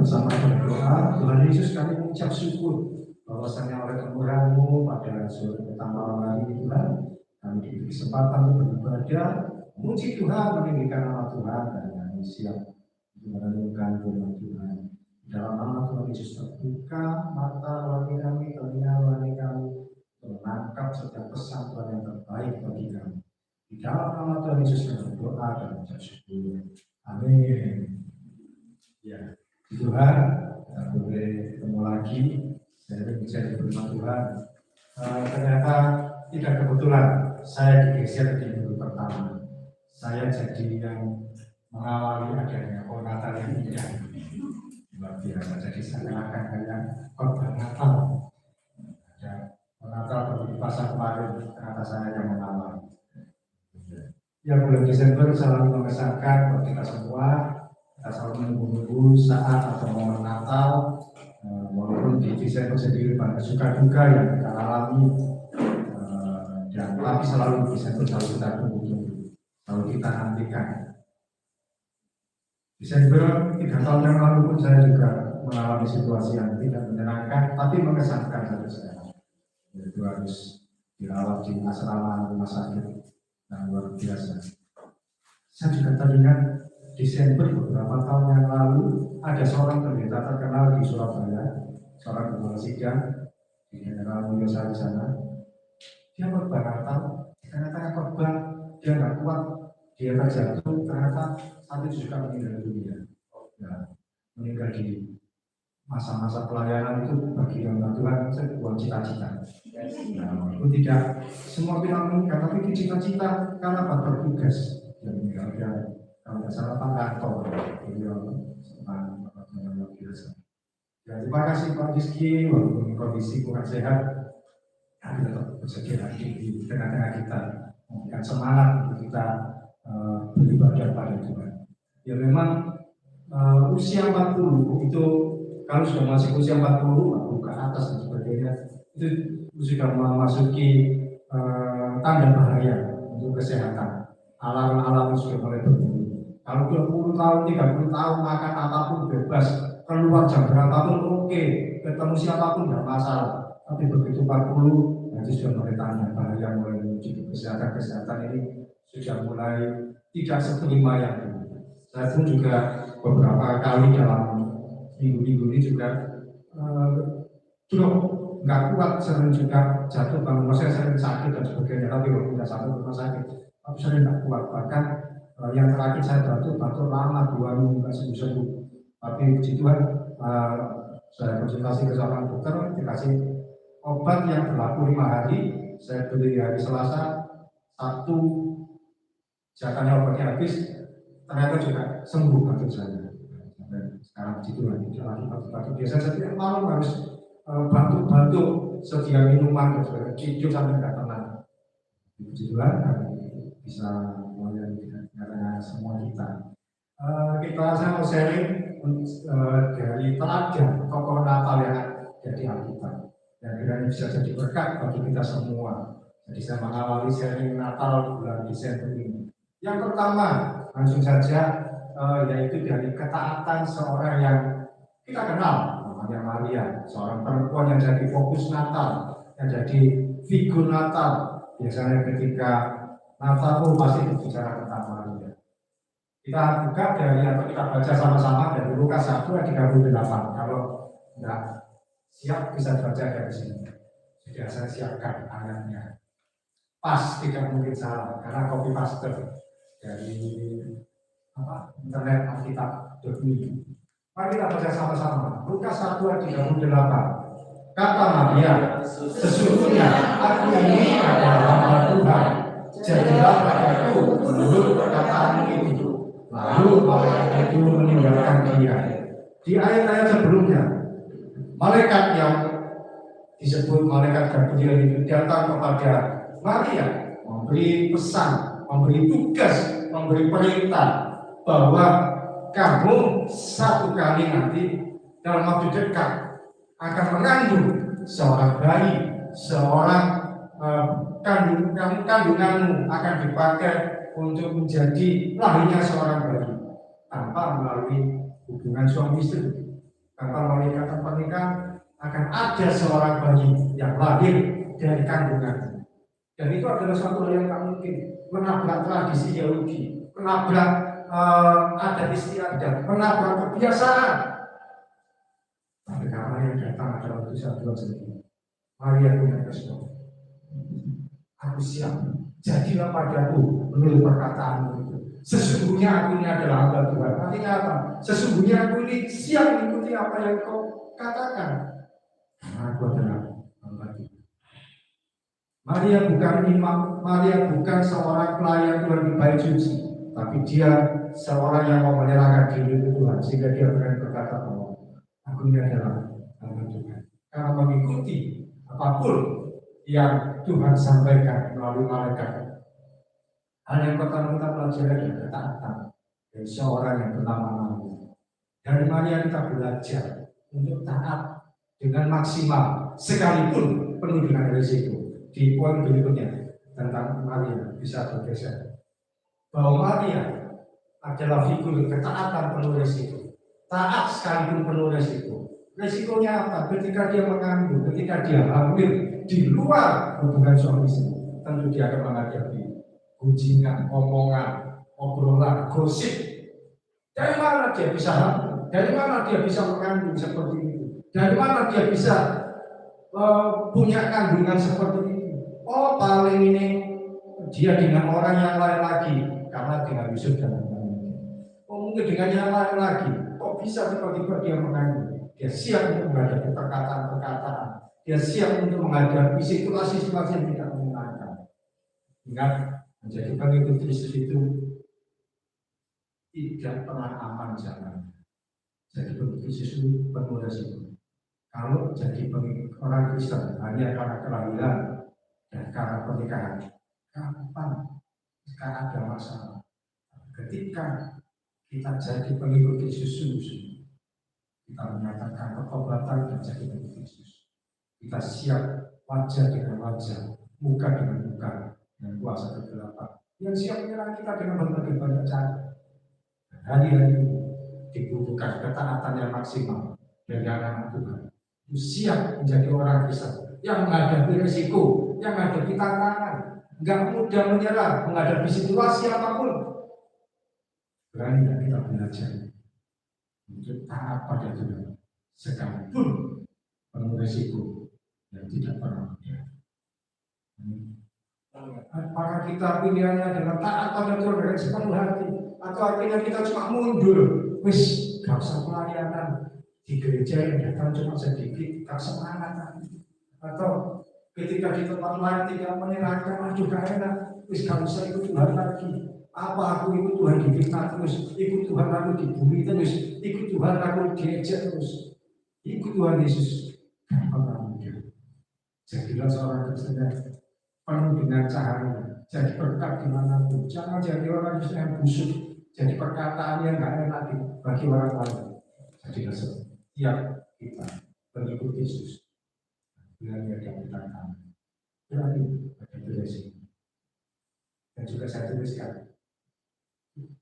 bersama berdoa. Tuhan Yesus, kami mengucap syukur bahwasanya oleh kemurahan-Mu pada sore petang malam hari ini Tuhan, kami diberi kesempatan untuk beribadah, memuji Tuhan, meninggikan nama Tuhan, dan kami siap untuk merenungkan firman Tuhan. Dalam nama Tuhan Yesus, terbuka mata rohani kami, telinga rohani kami, menangkap setiap pesan Tuhan yang terbaik bagi kami. Di dalam nama Tuhan Yesus kami berdoa dan mengucap syukur. Amin. Ya, Tuhan, kita boleh ketemu lagi. Saya bisa firman Tuhan. Ternyata tidak kebetulan saya digeser di minggu pertama. Saya jadi yang mengawali adanya Natal yang indah. Luar biasa. Jadi seakan-akan kayak korban Natal. Ada Natal baru dipasang kemarin, ternyata saya yang mengawali. Ya, bulan Desember selalu mengesankan buat kita semua. Kita selalu menunggu saat atau momen Natal, walaupun di Desember sendiri banyak suka duka yang kita alami, dan tapi selalu Desember selalu kita tunggu, selalu kita nantikan. Desember 3 tahun yang lalu pun saya juga mengalami situasi yang tidak menyenangkan, tapi mengesankan sampai sekarang. Yaitu harus dirawat di asrama rumah sakit yang luar biasa. Saya juga teringat Desember beberapa tahun yang lalu ada seorang pendeta terkenal di Surabaya, seorang kepala sidang di General Mulyosa di sana. Dia khotbah Natal, ternyata khotbah dia nggak kuat, dia terjatuh, ternyata sampai juga meninggal dunia. Nah, meninggal di masa-masa pelayanan itu bagi hamba Tuhan sebuah cita-cita. Nah, itu tidak semua bilang meninggal, tapi itu cita-cita karena bertugas. Dia meninggal dia. Kalau tidak salah Pak Kantor, beliau senang luar biasa. Ya, terima kasih Pak Rizky, walaupun kondisi kurang sehat, kami tetap bersedia lagi di tengah-tengah kita, memberikan semangat untuk kita beribadah pada Tuhan. Ya memang usia 40 itu, kalau sudah masuk usia 40, ke atas dan sebagainya, itu sudah memasuki tanda bahaya untuk kesehatan. Alarm-alarm sudah mulai berbunyi. Kalau 20 tahun, 30 tahun makan apapun bebas, keluar jam berapapun oke, ketemu siapapun tidak masalah. Tapi begitu 40, nanti sudah mulai tanya bahaya, mulai menuju kesehatan ini sudah mulai tidak seprima yang dulu. Saya pun juga beberapa kali dalam minggu-minggu ini juga drop, nggak kuat, sering juga jatuh bangun, saya sering sakit dan sebagainya. Tapi waktu tidak sampai rumah sakit, tapi sering nggak kuat. Bahkan yang terakhir saya batuk lama 2 minggu nggak sembuh-sembuh. Tapi puji Tuhan, saya konsultasi ke seorang dokter, dikasih obat yang berlaku 5 hari. Saya beli hari Selasa, Sabtu, jatahnya obatnya habis, ternyata juga sembuh batuk saya. Dan sekarang puji Tuhan, tidak lagi batuk-batuk. Biasanya saya tidak malam harus batuk-batuk, sedia minuman, dan sebagainya, tidur sampai nggak tenang. Puji Tuhan, bisa melayani karena semua kita. Saya mau sharing dari teladan tokoh Natal yang ada di Alkitab. Yang kiranya bisa jadi berkat bagi kita semua. Jadi saya mengawali sharing Natal bulan Desember ini. Yang pertama, langsung saja, yaitu dari ketaatan seorang yang kita kenal, namanya Maria, seorang perempuan yang jadi fokus Natal, yang jadi figur Natal. Biasanya ketika Natal pasti berbicara tentang Maria. Kita buka dari atau kita baca sama-sama dari Lukas 1 ayat 38. Kalau tidak siap bisa baca dari sini. Sudah saya siapkan ayatnya. Pas, tidak mungkin salah karena copy paste dari internet Alkitab.me. Mari kita baca sama-sama. Lukas 1 ayat 38. Kata Maria, sesungguhnya aku ini adalah hamba Tuhan, jadilah padaku menurut perkataan itu. Lalu malaikat itu meninggalkan dia. Di ayat-ayat sebelumnya, malaikat yang disebut malaikat Gabriel itu datang kepada Maria, memberi pesan, memberi tugas, memberi perintah bahwa kamu satu kali nanti dalam waktu dekat akan mengandung seorang bayi, seorang kandunganmu akan dipakai untuk menjadi lahirnya seorang bayi tanpa melalui hubungan suami istri. Kata malaikat pernikahan akan ada seorang bayi yang lahir dari kandungan. Dan itu adalah suatu hal yang tak mungkin, menabrak tradisi Yahudi, menabrak adat istiadat, menabrak kebiasaan. Tapi karena yang datang adalah utusan Tuhan sendiri. Maria punya respon. Aku siap, jadilah padaku menurut perkataanmu itu. Sesungguhnya aku ini adalah hamba Tuhan. Artinya apa? Sesungguhnya aku ini siap mengikuti apa yang kau katakan. Karena aku adalah hamba Tuhan. Maria bukan imam, Maria bukan seorang pelayan Tuhan di bait suci, tapi dia seorang yang mau menyerahkan diri ke Tuhan, sehingga dia berani berkata bahwa aku ini adalah hamba Tuhan. Karena mengikuti apapun yang Tuhan sampaikan melalui malaikat. Hal yang pertama kita pelajari adalah ketaatan dari seorang yang bernama Maria. Dari Maria kita belajar untuk taat dengan maksimal, sekalipun penuh dengan risiko. Di poin berikutnya tentang Maria bisa bergeser bahwa Maria adalah figur ketaatan penuh risiko. Taat sekalipun penuh risiko. Risikonya apa? Ketika dia mengandung, ketika dia hamil di luar hubungan suami istri, tentu dia akan menghadapi gunjingan, omongan, obrolan, gosip. Dari mana dia bisa hamil? Dari mana dia bisa mengandung seperti itu? Dari mana dia bisa punya kandungan seperti itu? Oh, paling ini dia dengan orang yang lain lagi, karena dengan Yusuf dan lain-lain. Oh, mungkin dengan yang lain lagi. Kok bisa tiba-tiba dia mengandung? Dia siap untuk menghadapi perkataan-perkataan. Dia siap untuk menghadapi situasi-situasi yang tidak menyenangkan. Ingat, menjadi pengikut Kristus itu tidak pernah aman jalan. Jadi pengikut Kristus itu penuh resiko. Kalau jadi pengikut orang Kristen hanya karena kelahiran dan karena pernikahan, kapan sekarang ada masalah? Ketika kita jadi pengikut Kristus sungguh, kita menyatakan pertobatan dan jadi pengikut Kristus. Kita siap wajah dengan wajah, muka dengan muka, dengan kuasa kegelapan. Yang siap menyerang kita dengan berbagai banyak cara. Hari-hari ini dibutuhkan ketaatan yang maksimal dari anak Tuhan. Itu siap menjadi orang Kristen yang menghadapi risiko, yang menghadapi tantangan, nggak mudah menyerah menghadapi situasi apapun. Berani kita belajar untuk taat pada Tuhan, sekalipun penuh risiko yang tidak pernah mudah. Apakah kita pilihannya dengan taat pada Tuhan dengan sepenuh hati, atau artinya kita cuma mundur, wis gak usah pelayanan di gereja yang datang cuma sedikit, gak semangat, atau ketika di tempat lain tidak menyenangkan, aduh gak enak, wis gak usah ikut Tuhan lagi. Apa aku ikut Tuhan difitnah terus, ikut Tuhan aku dibully terus, ikut Tuhan aku diejek terus, ikut Tuhan Yesus. Gak pernah mudah. Jadilah seorang Kristen penuh dengan cahaya, jadi berkat dimanapun. Jangan jadi orang yang busuk, jadi perkataan yang gak enak bagi orang lain. Jadi setiap kita pengikut Yesus, berani ada tantangan, berani ada beresiko. Dan juga saya tuliskan,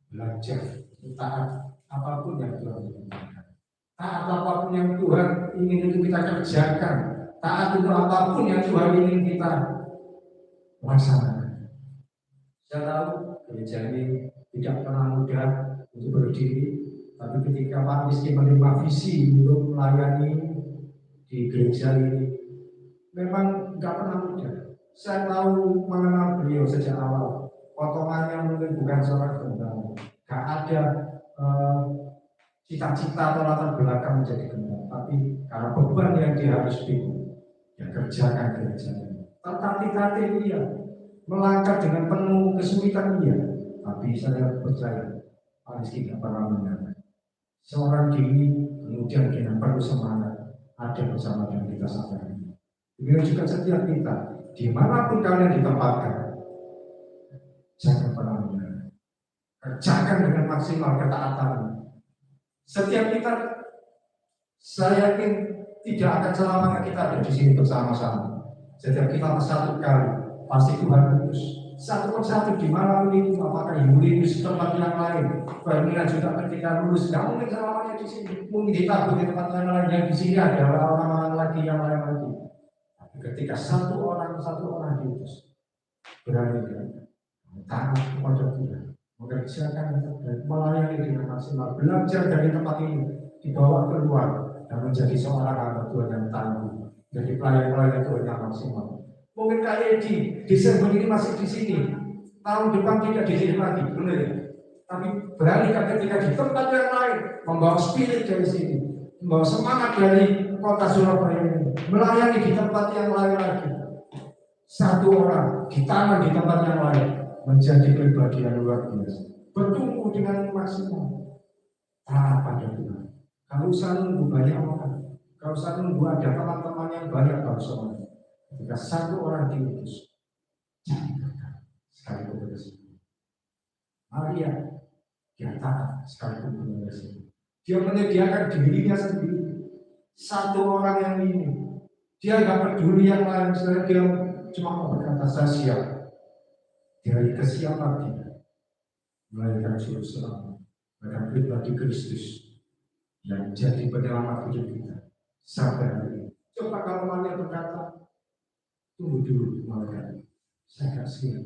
belajar taat apapun yang Tuhan inginkan, taat apapun yang Tuhan ingin untuk kita kerjakan, taat untuk apapun yang Tuhan ingin kita laksanakan. Saya tahu gereja ini tidak pernah mudah untuk berdiri, tapi ketika Pak Rizky menerima visi untuk melayani di gereja ini, memang tidak pernah mudah. Saya tahu mengenal beliau sejak awal. Potongannya mungkin bukan seorang gembala, gak ada cita-cita atau latar belakang menjadi gembala, tapi karena beban yang dia harus pikul, dia kerjakan gerejanya. Tertatih-tatih dia, melangkah dengan penuh kesulitan dia, tapi saya percaya Pak Rizky tidak pernah menyerah. Seorang diri kemudian dengan penuh semangat ada bersama dengan kita sampai ini. Begitu juga setiap kita, dimanapun kalian ditempatkan, jangan pernah menyerah. Kerjakan dengan maksimal ketaatan. Setiap kita, saya yakin tidak akan selamanya kita ada di sini bersama-sama. Setiap kita bersatu kali, pasti Tuhan utus satu persatu di mana itu, apakah Yulius tempat yang lain, Ferdinand juga ketika lulus, nggak mungkin selamanya di sini. mungkin ditabur di tempat yang lain, yang di sini ada orang-orang lagi yang lain lagi. Tapi ketika satu orang diutus, berani kan, taat kepada Tuhan, mengerjakan dan melayani dengan maksimal, belajar dari tempat ini, dibawa keluar dan menjadi seorang hamba Tuhan yang tangguh, jadi pelayan-pelayan Tuhan yang maksimal. Mungkin Kak Edi, Desember ini masih di sini, tahun depan tidak di sini lagi, benar ya? Tapi berani ketika di tempat yang lain, membawa spirit dari sini, membawa semangat dari kota Surabaya ini, melayani di tempat yang lain lagi. Satu orang di tangan di tempat yang lain menjadi pribadi yang luar biasa, bertumbuh dengan maksimal. Taat pada Tuhan. Kalau usah nunggu banyak orang, kalau usah nunggu ada teman-teman yang banyak, kalau usah. Ketika satu orang diutus, jadi berkat sekalipun bersih. Maria dia taat sekalipun bersih. Dia menyediakan dirinya sendiri. Satu orang yang ini, dia nggak peduli yang lain, sebenarnya dia cuma mau berkata saya siap. Dari kesiapan dia melahirkan juru selamat, melahirkan pribadi Kristus yang jadi penyelamat hidup kita sampai hari ini. Coba kalau Maria berkata, tunggu dulu Maria, saya nggak siap,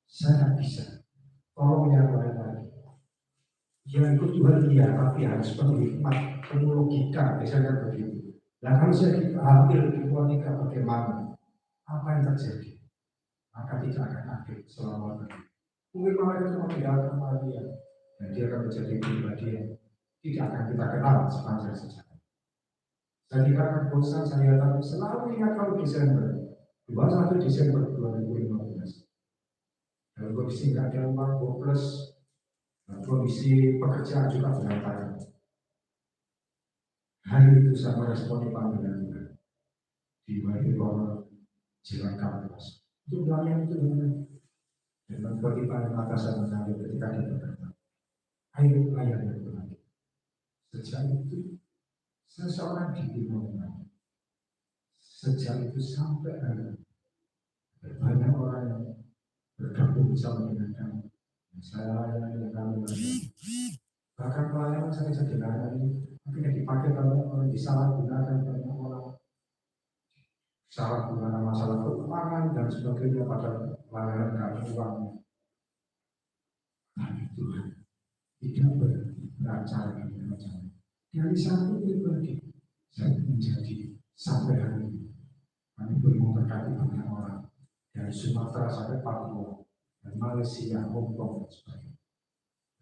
saya nggak bisa, tolong yang lain lagi. Yang ikut Tuhan iya, tapi harus penuh hikmat, penuh logika, misalnya begitu. Dan kalau saya ambil di wanita bagaimana, apa yang terjadi? Maka tidak akan akhir selamanya. Mungkin Maria cuma tinggalkan Maria, dan dia akan menjadi pribadi yang tidak akan kita kenal sepanjang sejarah. Saya tidak akan bosan, saya akan selalu ingat kalau Desember 21 Desember 2015. Dalam kondisi nggak ada uang, plus kondisi pekerjaan juga berantakan. Hari itu saya meresponi panggilan Tuhan di Wadiwara Jalan Kampus. Itu melayani Tuhan. Dan bagi para mata saya mengalir ketika dia berkata, ayo layani Tuhan. Sejak itu seseorang ditimpa. Sejak itu sampai hari banyak orang yang bergabung bersama dengan kami. Saya layani kami. Bahkan pelayanan saya sederhana ini akhirnya dipakai banyak orang, disalahgunakan banyak orang. Salah guna masalah keuangan dan sebagainya pada pelayanan kami uangnya. Tapi Tuhan tidak beracara dari satu pribadi saya menjadi sampai hari ini. Kami belum memberkati banyak orang dari Sumatera sampai Papua dan Malaysia, Hong Kong dan sebagainya.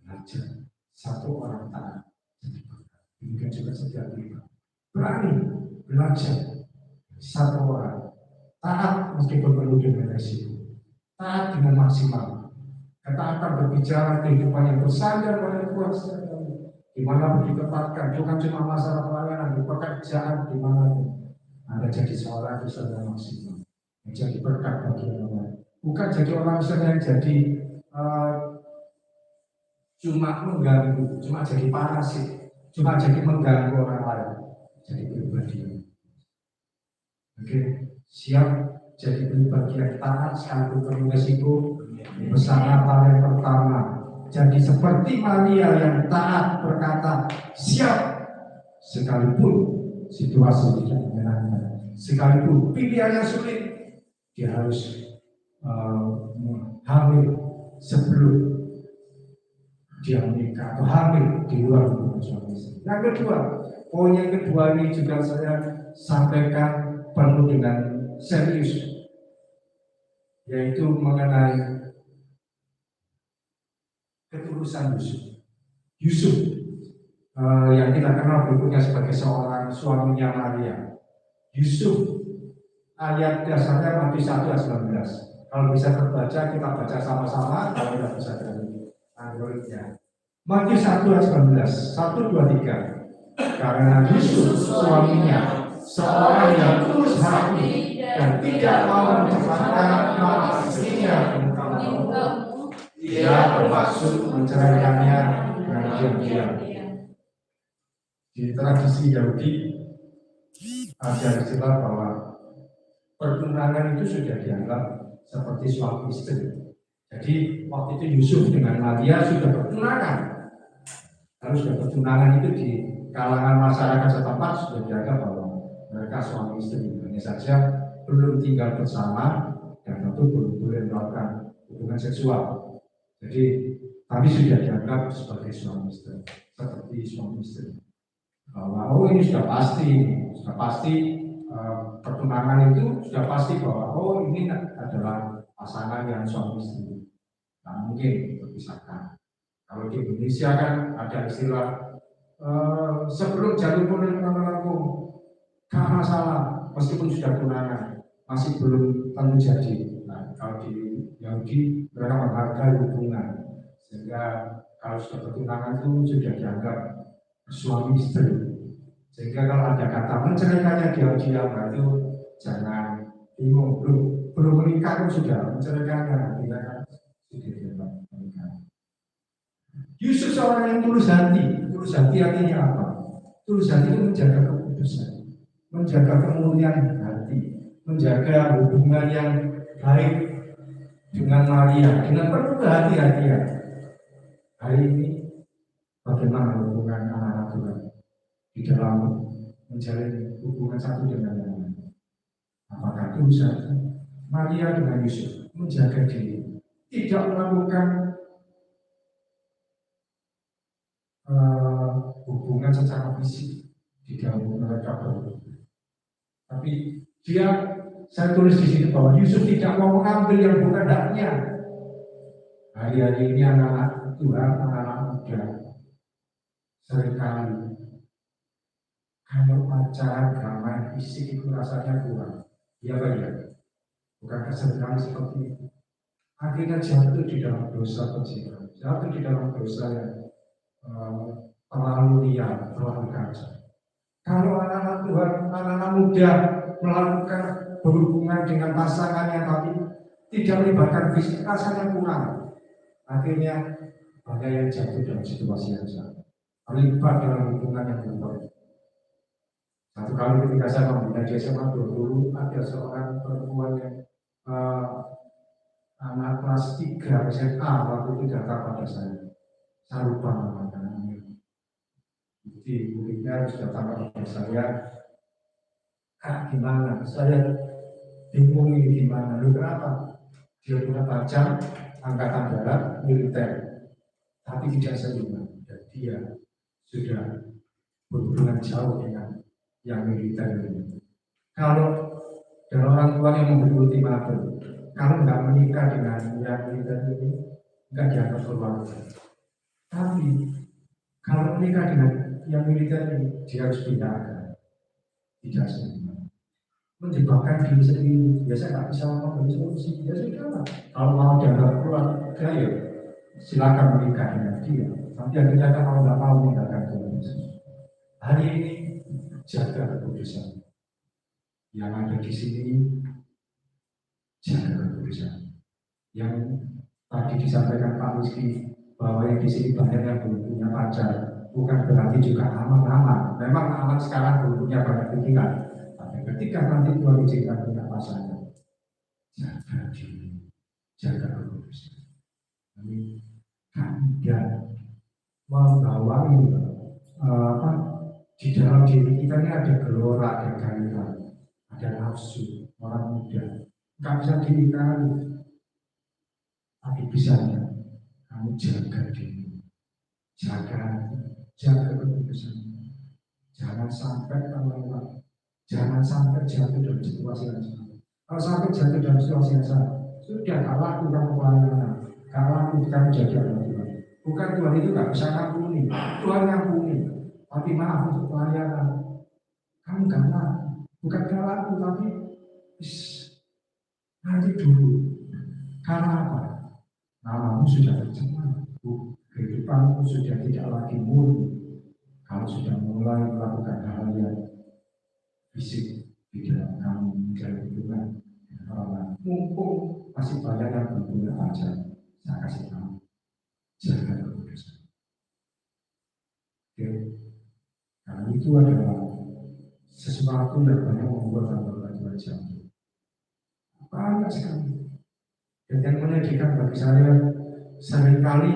Belajar satu orang taat jadi berkat. Demikian juga setiap kita berani belajar satu orang taat meskipun perlu dengan resiko, taat dengan maksimal. Ketaatan berbicara kehidupan yang bersandar pada kuasa di mana ditempatkan, bukan cuma masalah pelayanan, di pekerjaan di mana Anda jadi seorang Kristen yang maksimal, menjadi berkat bagi orang lain. Bukan jadi orang Kristen yang jadi cuma mengganggu, cuma jadi parasit, cuma jadi mengganggu orang lain, jadi pribadi. Oke, siap jadi pribadi yang taat sekalipun penuh resiko. Persyaratan yang pertama, jadi seperti Maria yang taat berkata siap sekalipun situasi tidak menyenangkan, sekalipun pilihan yang sulit, dia harus hamil sebelum dia menikah atau hamil di luar hubungan suami istri. Yang kedua, poin yang kedua ini juga saya sampaikan penuh dengan serius, yaitu mengenai ketulusan Yusuf yang kita kenal berikutnya sebagai seorang suaminya Maria. Yusuf ayat dasarnya Matius 1 ayat 19. Kalau bisa terbaca kita baca sama-sama, kalau tidak bisa dari Androidnya. Matius 1 ayat 19, 1, 2, 3. Karena Yusuf suaminya seorang yang tulus hati dan tidak mau mencemarkan nama istrinya di muka umum, dia bermaksud menceraikannya dengan diam-diam. Di tradisi Yahudi ada istilah bahwa pertunangan itu sudah dianggap seperti suami istri. Jadi waktu itu Yusuf dengan Maria sudah pertunangan. Lalu sudah pertunangan itu kalangan masyarakat setempat sudah dianggap bahwa mereka suami istri, hanya saja belum tinggal bersama dan tentu belum boleh melakukan hubungan seksual. Jadi kami sudah dianggap sebagai suami istri, seperti suami istri. Bahwa oh ini sudah pasti pertunangan itu sudah pasti bahwa oh ini adalah pasangan yang suami istri. Nah, mungkin terpisahkan. Kalau di Indonesia kan ada istilah sebelum jalur kuning melengkung, gak masalah, meskipun sudah tunangan masih belum tentu jadi. Nah, kalau di Yahudi mereka menghargai hubungan, sehingga kalau sudah bertunangan itu sudah dianggap suami istri. Sehingga kalau ada kata menceraikannya diam-diam, itu jangan bingung, belum menikah pun sudah menceraikannya, tidak kan sudah dianggap menikah. Yusuf seorang yang tulus hati artinya apa? Tulus hati itu menjaga kekudusan, menjaga kemuliaan hati, menjaga hubungan yang baik dengan Maria, dengan penuh kehati-hatian. Hari ini bagaimana hubungan anak-anak Tuhan di dalam menjalin hubungan satu dengan yang lain? Apakah tulus hati Maria dengan Yusuf menjaga diri, tidak melakukan hubungan secara fisik di dalam mereka berdua. Tapi saya tulis di sini bahwa Yusuf tidak mau mengambil yang bukan haknya. Hari-hari ini anak-anak Tuhan, anak-anak muda, seringkali kalau pacaran main fisik itu rasanya kurang. Iya Pak ya? Bukan seringkali seperti itu. Akhirnya jatuh di dalam dosa kecil, jatuh di dalam dosa yang terlalu liar, terlalu kacau. Kalau anak-anak Tuhan, anak-anak muda melakukan berhubungan dengan pasangannya tapi tidak melibatkan fisik, rasanya kurang. Akhirnya ada yang jatuh dalam situasi yang sama, terlibat dalam hubungan yang buruk. Satu kali ketika saya membina di SMA dulu, ada seorang perempuan yang anak kelas 3 SMA waktu itu datang pada saya. Saya lupa namanya. Jadi muridnya harus datang kepada saya. Kak gimana? Saya bingung ini gimana? Lu kenapa? Dia punya pacar angkatan darat militer, tapi tidak seimbang. Dan dia sudah berhubungan jauh dengan yang militer ini. Kalau dan orang tua yang memberi ultimatum, kalau nggak menikah dengan yang militer ini, nggak dianggap keluarga. Tapi kalau menikah dengan yang militer ini, dia harus pindah, tidak seimbang. Menyebabkan diri sendiri, biasa nggak bisa memberi solusi. Ya sudah, kalau mau dianggap keluarga ya silakan menikah dengan dia. Tapi akhirnya kalau nggak mau meninggalkan Tuhan Yesus. Hari ini jaga kekudusan. Yang ada di sini jaga kekudusan. Yang tadi disampaikan Pak Rizky bahwa yang di sini banyak yang belum punya pacar, bukan berarti juga aman-aman. Memang aman sekarang belum punya banyak pikiran. Tapi ketika nanti Tuhan izinkan punya pasangan, jaga diri, jaga kekudusan. Kami tidak membawa di dalam diri kita ini ada gelora, ada gairah, ada nafsu. Orang muda nggak bisa dinikahi, tapi bisanya kamu jaga diri, jaga kekudusan. Jangan sampai terlewat, jangan sampai jatuh dalam situasi yang sama. Kalau sampai jatuh dalam situasi yang sama, sudah gak laku kamu pelayanan, gak laku kamu jadi anak Tuhan. Bukan Tuhan itu gak bisa ngampuni, Tuhan ngampuni. Tapi maaf untuk pelayanan, kamu gak laku, bukan gak laku tapi nanti dulu. Karena apa? Namamu sudah tercemar, kehidupanmu sudah tidak lagi murni. Kalau sudah mulai melakukan hal yang fisik di dalam kamu menjalin hubungan dengan orang lain, mumpung masih banyak yang belum punya pacar, saya kasih tahu, jaga kekudusan. Oke, karena itu adalah sesuatu yang banyak membuat orang jatuh. Banyak sekali. Dan yang menyedihkan bagi saya seringkali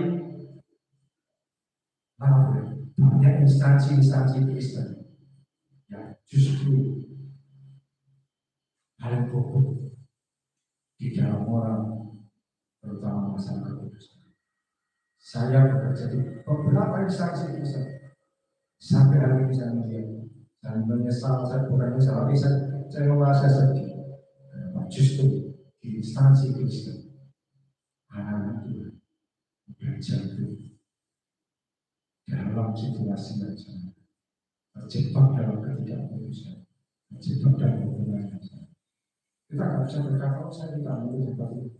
banyak instansi-instansi Kristen yang justru hal pokok di dalam moral, terutama masalah kekudusan. Saya bekerja di beberapa instansi Kristen sampai hari ini saya melihat dan menyesal, saya bukan menyesal, tapi saya merasa sedih. Justru di instansi Kristen, anak-anak itu belajar itu dalam situasi yang sama, terjebak dalam ketidakputusan, terjebak dalam hubungan yang sama. Kita nggak bisa berkata, oh saya tidak mau seperti itu.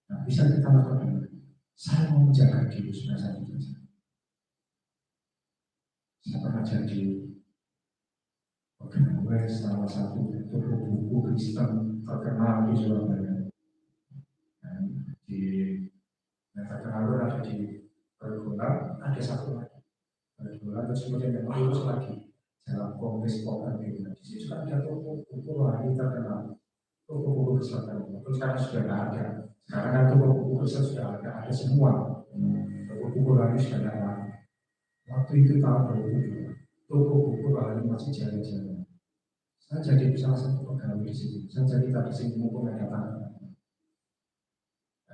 Nah, bisa kita lakukan. Saya mau menjaga diri supaya saya tidak salah. Saya pernah jadi pegawai salah satu toko buku Kristen terkenal di Surabaya. Di yang terkenal itu ada di Pergulan, ada satu lagi. Pergulan terus kemudian yang lurus lagi jalan Kongres Pokan di situ juga ada toko buku rohani terkenal. Toko buku Kristen terus sekarang sudah tidak ada. Sekarang kan toko buku Kristen sudah ada semua. Toko buku rohani sudah tidak ada. Waktu itu tahun 2002, toko buku rohani masih jaya-jaya. Saya jadi salah satu pegawai di situ. Saya jadi tadi sini mumpung ada tangan.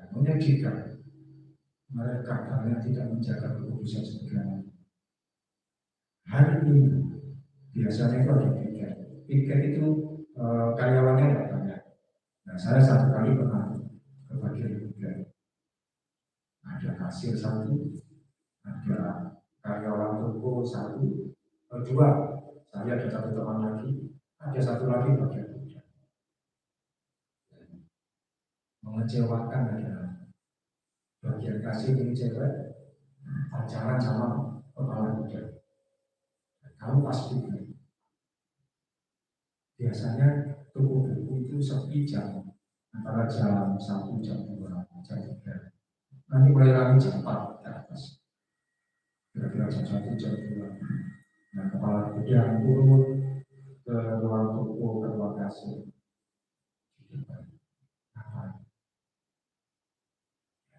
Menyedihkan mereka karena tidak menjaga kekudusan sebagaimana. Hari ini biasanya itu ada piket. Piket itu karyawannya tidak banyak. Nah, saya satu kali pernah ke bagian piket. Ada kasir satu, ada karyawan toko satu, dua. Saya ada satu teman lagi, ada satu lagi bagian piket. Mengecewakan adalah bagian kasir ini cewek pacaran sama kepala piket. Kamu pasti biasanya toko buku itu sepi jam antara jam 1, jam 2, jam 3. Nanti mulai rame jam 4 ke atas. Kira-kira jam 1, jam 2. Nah, kepala yang turun ke ruang toko, ke ruang kasir.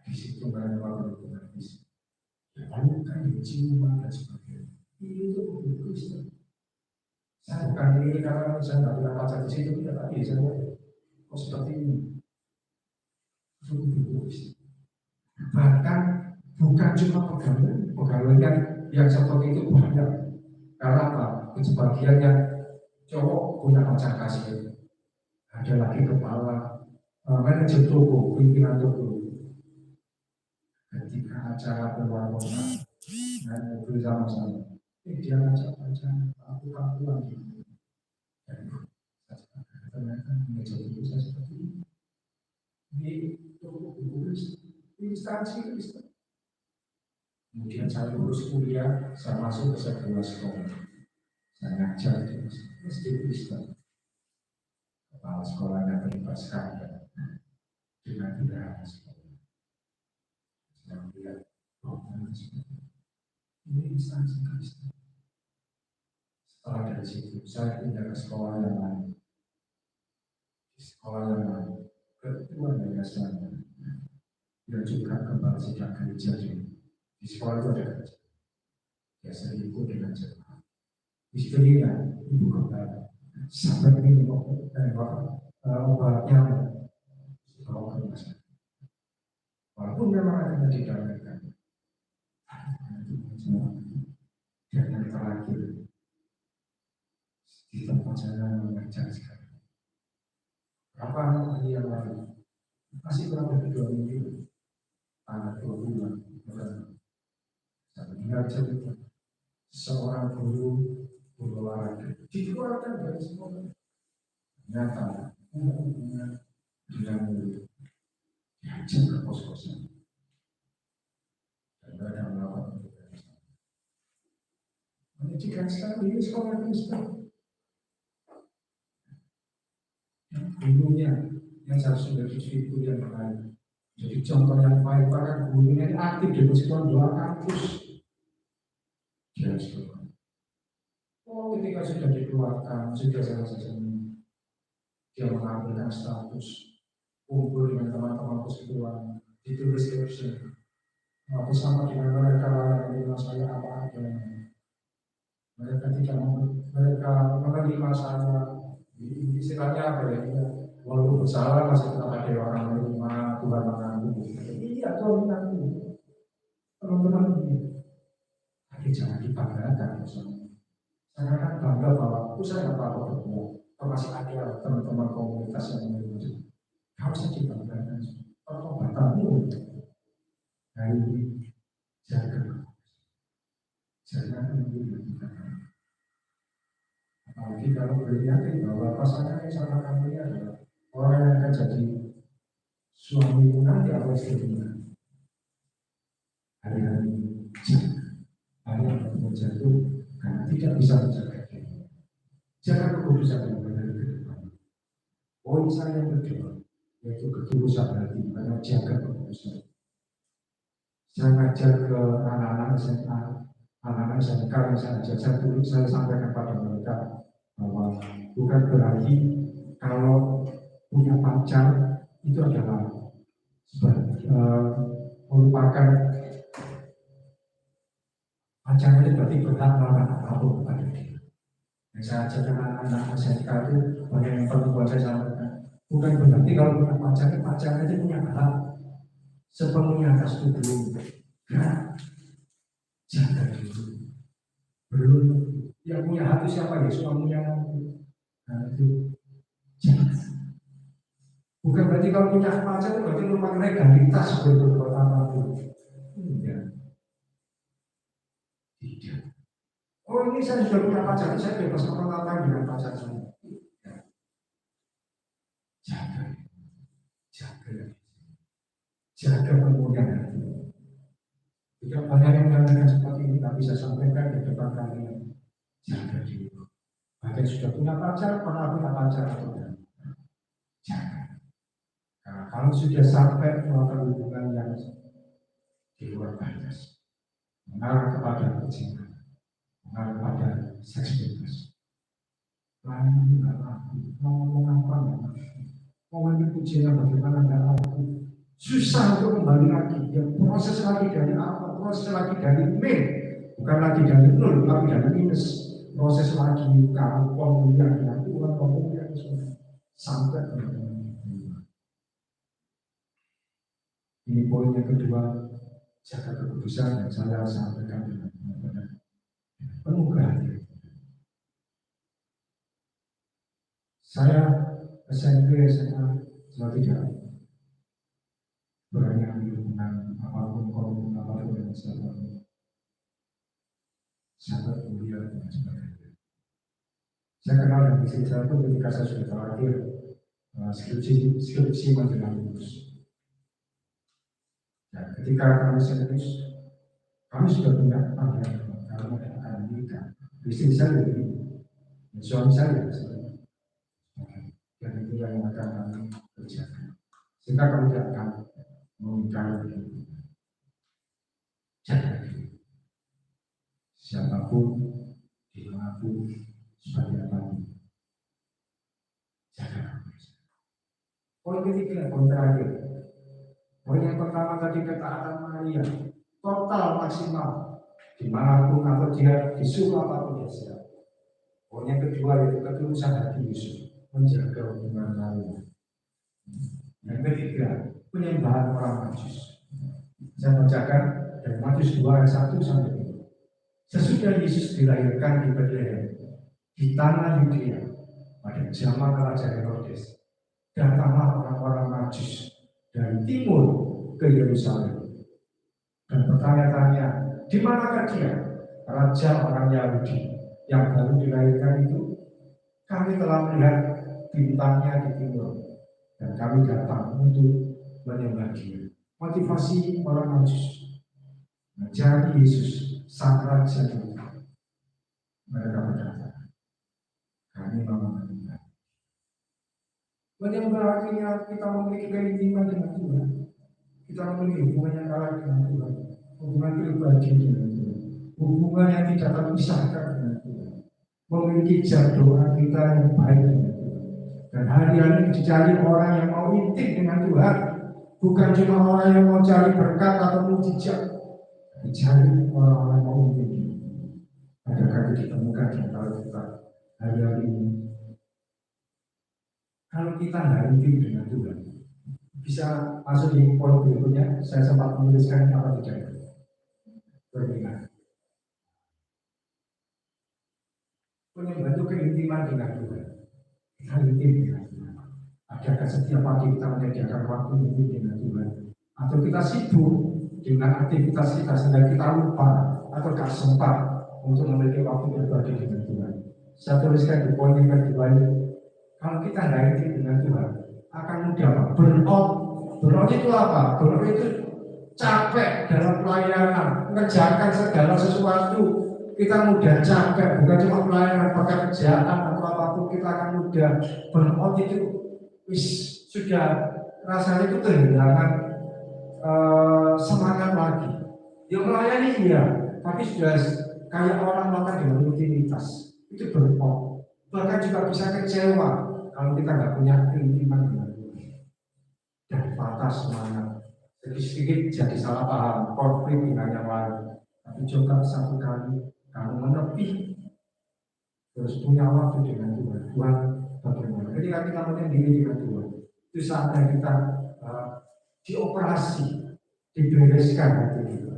Di situ mereka berhubungan fisik. Lalu kan ciuman dan sebagainya. Itu buku Kristen. Saya bukan ini karena saya nggak punya pacar di situ, tapi saya kok seperti ini. Itu buku Kristen. Bahkan bukan cuma pegawai yang seperti itu banyak. Karena apa? Sebagian yang cowok punya pacar kasir, ada lagi kepala manajer toko, pimpinan toko. Ketika acara keluar kota, naik mobil sama-sama, dia ngajak pacar, aku pulang gitu. Dan ternyata manajer toko saya seperti ini. Di toko buku instansi Kristen. Kemudian saya lulus kuliah, saya masuk ke sebuah sekolah. Saya ngajar di SD Kristen. Kepala sekolahnya bebaskan dengan tidak sekolah. Saya melihat ini instansi Kristen. Setelah dari situ, saya pindah ke sekolah yang lain. Di sekolah yang lain, ketua yayasan yang juga kepala sidang gereja juga. Di sekolah itu ada gereja. Ya saya ikut dengan jemaat. Istrinya ibu kepala sampai ini obatnya dibawa ke rumah sakit. Walaupun memang ada didamaikan. Dan yang terakhir di tempat saya mengajar sekarang. Berapa hari yang lalu? Masih kurang lebih 2 minggu. Tanggal 2 bulan. Saya mendengar cerita seorang guru olahraga dikeluarkan dari sekolah. Ternyata hubungan dengan murid diajak ke kos-kosan dan mereka melakukan pekerjaan. Menyedihkan sekali ini sekolah Kristen. Gurunya yang seharusnya menjadi figur yang baik, jadi contoh yang baik, bahkan gurunya ini aktif di persekutuan 2 kampus. Dia sekolah. Oh, ketika sudah dikeluarkan, sudah selesai, dia mengambilkan status kumpul dengan teman-teman persekutuan, ditulis caption, bersama dengan mereka yang menerima saya apa adanya. Mereka tidak mereka menerima saya, istilahnya apa ya? Walaupun bersalah masih tetap ada orang menerima Tuhan mengampuni. Iya Tuhan mengampuni. Teman-teman ini, tapi jangan dibanggakan misalnya. Saya kan bangga bahwa aku saya nggak apa-apa berbuat. Kalau masih ada teman-teman komunitas yang menerima, harusnya dibanggakan. Pertobatanmu hari ini jaga, jangan menunggu. Apalagi kalau beryakin bahwa pasangan yang sama kamu ini adalah orang yang akan jadi suami nanti atau istrinya. Hari-hari hari yang jatuh karena tidak bisa menjaga diri. Jangan kekudusan yang benar ke depan. Poin saya yang kedua yaitu ketulusan hati, karena jaga kekudusan. Saya ngajar ke anak-anak SMA, anak-anak SMK yang saya ajar, saya sampaikan pada mereka bahwa bukan berarti kalau punya pacar itu adalah merupakan pacarnya berarti berhak melakukan apapun kepada dia. Yang saya ajarkan anak-anak SMK itu banyak yang perlu buat saya sampaikan. Bukan berarti kalau punya pacarnya itu punya hak sepenuhnya atas tubuh. Nah, jaga dulu. Belum yang punya hati siapa ya? Suaminya. Nah itu jangan. Bukan berarti kalau punya pacar itu berarti merupakan legalitas untuk berbuat apa itu. Tidak. Tidak. Oh ini saya sudah punya pacar, saya bebas ngapa-ngapain dengan pacar saya. Jaga, jaga, jaga kemudian hati. Tidak banyak yang mengatakan seperti ini, tapi saya sampaikan di depan kalian. Jaga diri. Bahkan sudah punya pacar, pernah punya pacar atau tidak? Jaga. Nah, kalau sudah sampai melakukan hubungan yang di luar batas, mengarah kepada kecintaan, mengarah kepada seks bebas, lain nggak laku, mau ngomong apa nggak laku, mau pujian bagaimana nggak laku, susah untuk kembali lagi. Ya proses lagi dari apa? Proses lagi dari min, bukan lagi dari nol, tapi dari minus. Proses lagi kamu pemulihan dengan Tuhan, pemulihan sampai ke ini poin yang kedua, jaga kekudusan yang saya sampaikan dengan benar. Penuh kehadiran. Saya SMP, SMA sudah tidak berani ambil dengan apapun, komitmen apapun yang saya lakukan. Sangat mulia dan sebagainya. Saya kenal dengan istri saya itu ketika saya sudah terakhir skripsi menjelang lulus. Dan ketika kami serius, kami sudah punya panggilan kami akan menikah. Istri saya ini, suami saya dan itu yang akan kami kerjakan. Sehingga kami tidak akan mengingkari jaga diri. Siapapun, dimanapun, sebagai apapun, jaga diri. Poin ketiga, poin terakhir. Poin yang pertama tadi ketaatan Maria, total maksimal, dimanapun atau dia disuruh apapun dia siap. Poin yang kedua yaitu ketulusan hati Yesus, menjaga hubungan Maria. Yang ketiga, penyembahan orang Majus. Saya bacakan dari Matius 2 ayat 1 sampai 3. Sesudah Yesus dilahirkan di Bethlehem, di tanah Yudea, pada zaman Raja Herodes, datanglah orang-orang Majus dari timur ke Yerusalem dan bertanya-tanya, di manakah dia, raja orang Yahudi yang baru dilahirkan itu? Kami telah melihat bintangnya di timur dan kami datang untuk menyembah dia. Motivasi orang Majus mencari Yesus sang raja itu. Mereka berkata, kami mau menyembah. Menyembah artinya kita memiliki keintiman dengan Tuhan. Kita memiliki hubungan yang erat dengan Tuhan, hubungan pribadi dengan Tuhan, hubungan yang tidak terpisahkan dengan Tuhan, memiliki jadwal kita yang baik dengan Tuhan. Dan hari-hari dicari orang yang mau intim dengan Tuhan, bukan cuma orang yang mau cari berkat atau mujizat, dicari orang-orang yang mau intim. Adakah ditemukan di antara kita hari-hari ini? Kalau kita nggak intim dengan Tuhan, bisa masuk di poin berikutnya. Saya sempat menuliskan apa tidak berbeda. Penyembahan itu keintiman dengan Tuhan. Kita intim dengan Tuhan. Adakah setiap pagi kita menyediakan waktu intim dengan Tuhan? Atau kita sibuk dengan aktivitas kita sehingga kita lupa atau gak sempat untuk memiliki waktu berbagi dengan Tuhan. Saya tuliskan di poin yang kedua ini, kalau kita nggak intim dengan Tuhan, akan mudah burnout. Burnout itu apa? Burnout itu capek dalam pelayanan, mengerjakan segala sesuatu. Kita mudah capek, bukan cuma pelayanan, pekerjaan atau apapun, kita akan mudah burnout itu. Sudah rasanya itu kehilangan semangat lagi. Yang melayani iya, tapi sudah kayak orang makan dengan rutinitas, itu burnout. Bahkan juga bisa kecewa kalau kita nggak punya keintiman dengan Tuhan dan patah semangat. Sedikit-sedikit jadi salah paham, konflik dengan yang lain. Tapi coba satu kali kamu menepi, terus punya waktu dengan Tuhan. Tuhan bagaimana? Ketika kita menyendiri dengan Tuhan, itu saatnya kita dioperasi, dibereskan hati kita,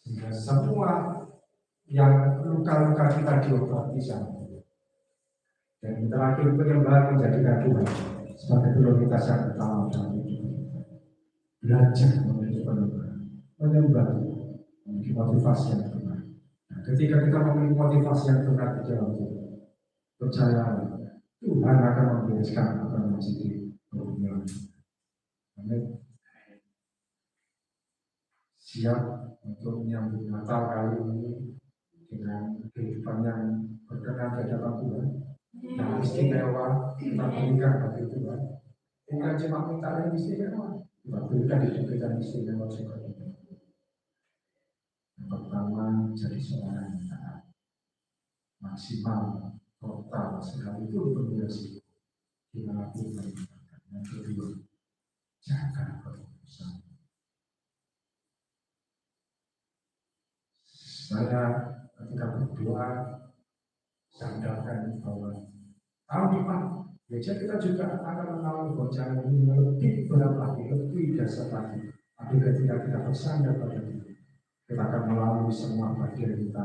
sehingga semua yang luka-luka kita diobati sama Tuhan. Dan terakhir, penyembahan menjadikan Tuhan sebagai prioritas yang utama dalam hidup. Belajar memiliki penyembah, memiliki motivasi yang benar. Nah, ketika kita memiliki motivasi yang benar di dalam Tuhan, percayalah Tuhan akan membereskan apa yang menjadi pergumulan. Amin. Siap untuk menyambut Natal kali ini dengan kehidupan yang berkenan di hadapan Tuhan, yang istimewa kita berikan bagi Tuhan. Bukan cuma minta yang istimewa, kita berikan hidup kita yang istimewa juga. Yang pertama, jadi seorang yang taat, maksimal, total, sekalipun berdosa, dimanapun mereka. Yang kedua, jaga keputusan. Saya ketika berdoa, saya mendapatkan bahwa tahun depan gereja kita juga akan mengalami goncangan ini lebih berat lagi, lebih dasar lagi. Tapi ketika kita bersandar pada Tuhan, kita akan melalui semua bagian kita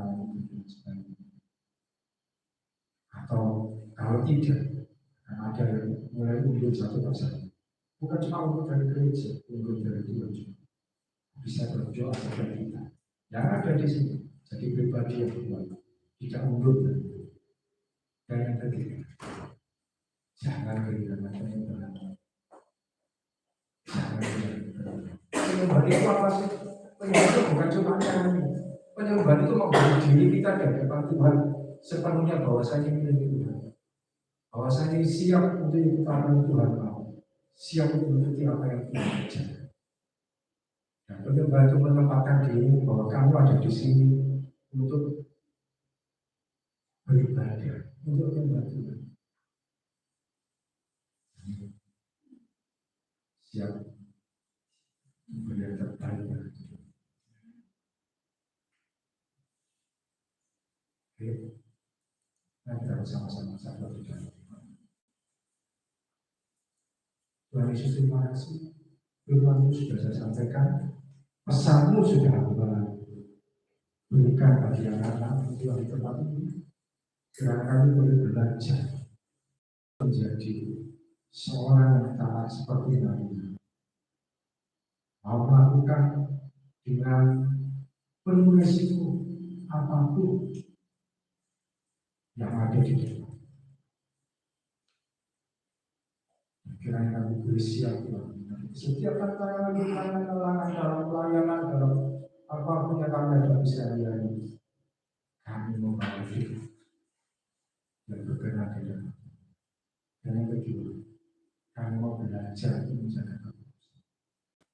atau kalau tidak, akan ada yang mulai undur satu persatu. Bukan cuma undur dari gereja, undur dari Tuhan juga. Bisa berdoa kepada kita yang ada di sini. Jadi pribadi yang kuat, tidak mundur. Dan yang ketiga, jangan kehilangan penyembahan. Jangan kehilangan. Penyembahan itu apa sih? Penyembahan itu bukan cuma nyanyi. Penyembahan itu memberi diri kita di hadapan Tuhan sepenuhnya bahwasanya milik Tuhan. Bahwasanya siap untuk ikut apa yang Tuhan mau, siap untuk mengikuti apa yang Tuhan ajarkan. Dan penyembahan itu menempatkan diri bahwa kamu ada di sini untuk beribadah, untuk membantu Tuhan. Siap memberi yang terbaik bagi Tuhan. Oke, nah kita bersama-sama sahabat Tuhan. Tuhan Yesus, terima kasih. Firman-Mu sudah saya sampaikan, pesan-Mu sudah hamba berikan bagi anak-anak Tuhan di tempat ini. Kiranya kami boleh belajar menjadi seorang yang taat seperti Maria, mau melakukan dengan penuh resiko apapun yang ada di dalam. Kiranya kami boleh siap Tuhan. Setiap tantangan dalam pelayanan, dalam apapun yang kami hadapi sehari-hari, kami membawa hidup yang berkenan di dalam. Dan yang kedua, kami mau belajar untuk menjaga keputusan.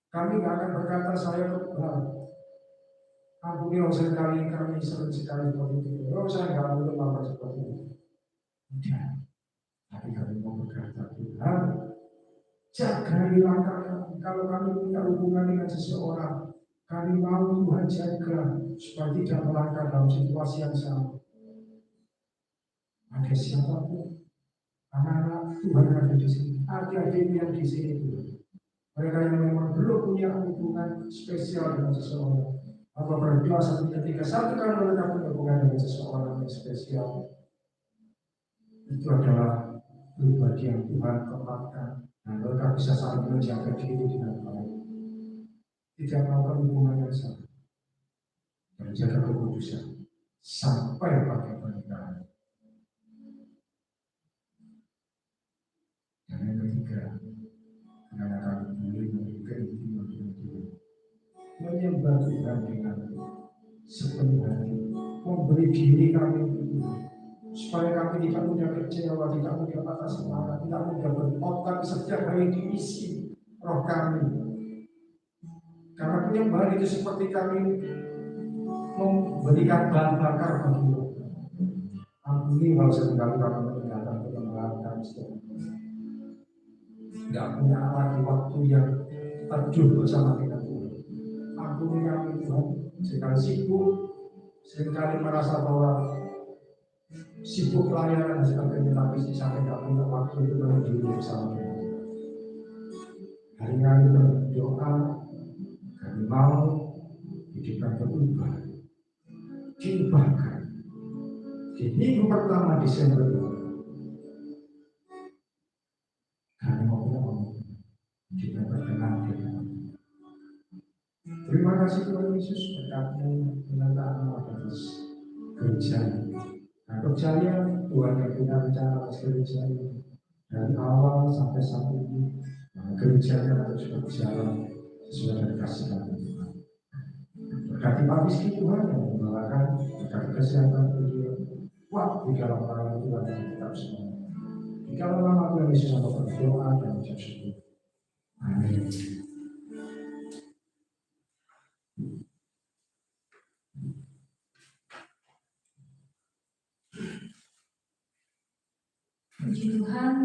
Kami tidak akan berkata saya kebal. Ampuni sekali kami sering sekali seperti itu. Saya tidak boleh melakukan seperti itu. Tidak. Tapi kami mau berkata Tuhan, jagai langkah kami. Kalau kami punya hubungan dengan seseorang, kami mau Tuhan jaga supaya tidak melangkah dalam situasi yang sama. ada siapapun, anak-anak Tuhan yang ada di sini, adik-adik yang di sini Tuhan. Mereka yang memang belum punya hubungan spesial dengan seseorang, apa berdoa satu ketika satu kali mereka punya hubungan dengan seseorang yang spesial, itu adalah pribadi yang Tuhan tempatkan, dan mereka bisa saling menjaga diri dengan baik, tidak melakukan hubungan yang salah, dan jaga kekudusan sampai pada pernikahan. Dan yang ketiga, karena kami boleh memberikan intiman dengan Tuhan, menyembah Tuhan dengan sepenuh hati, memberi diri kami untuk Tuhan, supaya kami tidak mudah kecewa, tidak mudah patah semangat, tidak mudah berotak, setiap hari diisi roh kami. Karena penyembahan itu seperti kami memberikan bahan bakar bagi roh. Ampuni kalau seringkali kami meninggalkan penyembahan kami setiap tidak punya lagi waktu yang teduh bersama dengan Tuhan. Ampuni kami Tuhan, seringkali sibuk, seringkali merasa bahwa sibuk pelayanan dan sebagainya, tapi sampai tidak punya waktu untuk menyendiri bersama dengan Tuhan. Hari-hari berdoa, kami mau hidupkan berubah, diubahkan. Di minggu pertama Desember kami mau kita berkenan dengan. Terima kasih Tuhan Yesus berkatmu penyertaan atas gereja ini. Nah, percaya Tuhan yang punya rencana atas gereja ini dari awal sampai saat ini, gerejanya harus berjalan sesuai dengan kasih Tuhan. Berkati Pak Rizky Tuhan yang membawakan, berkati kesehatan beliau, kuat di dalam pelayanan Tuhan yang tetap semua. Di dalam nama Tuhan Yesus kita berdoa dan ucap syukur. Amin. Puji Tuhan.